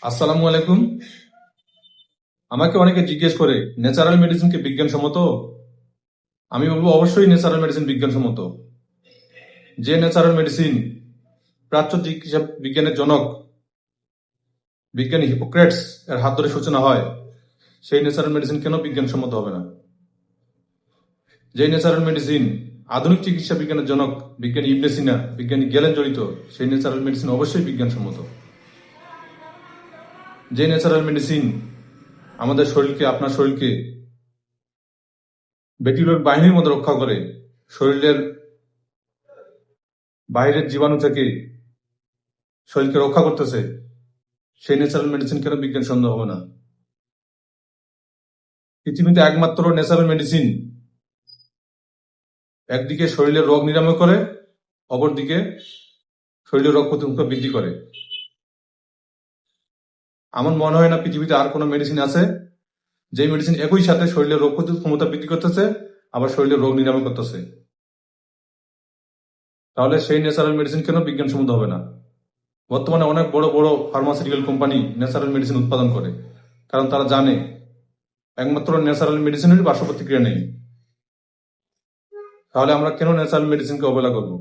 আসসালামু আলাইকুম। আমাকে অনেকে জিজ্ঞেস করে ন্যাচারাল মেডিসিন কি বিজ্ঞানসম্মত? আমি বলবো অবশ্যই ন্যাচারাল মেডিসিন বিজ্ঞানসম্মত। যে ন্যাচারাল মেডিসিন প্রাচ্য চিকিৎসা বিজ্ঞানের জনক বিজ্ঞানী হিপোক্রেটস এর হাত ধরে সূচনা হয়, সেই ন্যাচারাল মেডিসিন কেন বিজ্ঞানসম্মত হবে না? যে ন্যাচারাল মেডিসিন আধুনিক চিকিৎসা বিজ্ঞানের জনক বিজ্ঞানী ইবনে সিনা, বিজ্ঞানী গ্যালেন জড়িত, সেই ন্যাচারাল মেডিসিন অবশ্যই বিজ্ঞানসম্মত। যে ন্যাচারাল মেডিসিন আমাদের শরীরকে, আপনার শরীরকে ব্যাকটেরিয়ার বাহিনীর মধ্যে রক্ষা করে, শরীরের বাইরের জীবাণু থেকে শরীরকে রক্ষা করতেছে, সেই ন্যাচারাল মেডিসিন কেন বিজ্ঞানসম্মত হবে না? পৃথিবীতে একমাত্র ন্যাচারাল মেডিসিন একদিকে শরীরের রোগ নিরাময় করে, অপরদিকে শরীরের রোগ প্রতিরোধ বৃদ্ধি করে। আমার মনে হয় না পৃথিবীতে আর কোনো মেডিসিন আছে যে মেডিসিন একই সাথে শরীরের রোগ প্রতিরোধ ক্ষমতা বৃদ্ধি করতেছে, আবার শরীরের রোগ নিরাময় করতেছে। তাহলে সেই ন্যাচারাল মেডিসিন কেন বিজ্ঞানসম্মত হবে না? বর্তমানে অনেক বড় বড় ফার্মাসিউটিক্যাল কোম্পানি ন্যাচারাল মেডিসিন উৎপাদন করে, কারণ তারা জানে একমাত্র ন্যাচারাল মেডিসিনের পার্শ্ব প্রতিক্রিয়া নেই। তাহলে আমরা কেন ন্যাচারাল মেডিসিনকে অবহেলা করব?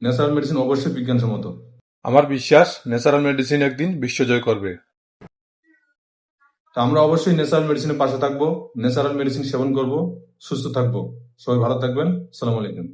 ন্যাচারাল মেডিসিন অবশ্যই বিজ্ঞানসম্মত। আমার বিশ্বাস ন্যাচারাল মেডিসিন একদিন বিশ্বজয় করবে। তা আমরা অবশ্যই ন্যাচারাল মেডিসিনের পাশে থাকবো, ন্যাচারাল মেডিসিন সেবন করব, সুস্থ থাকবো। সবাই ভালো থাকবেন। আসসালামু আলাইকুম।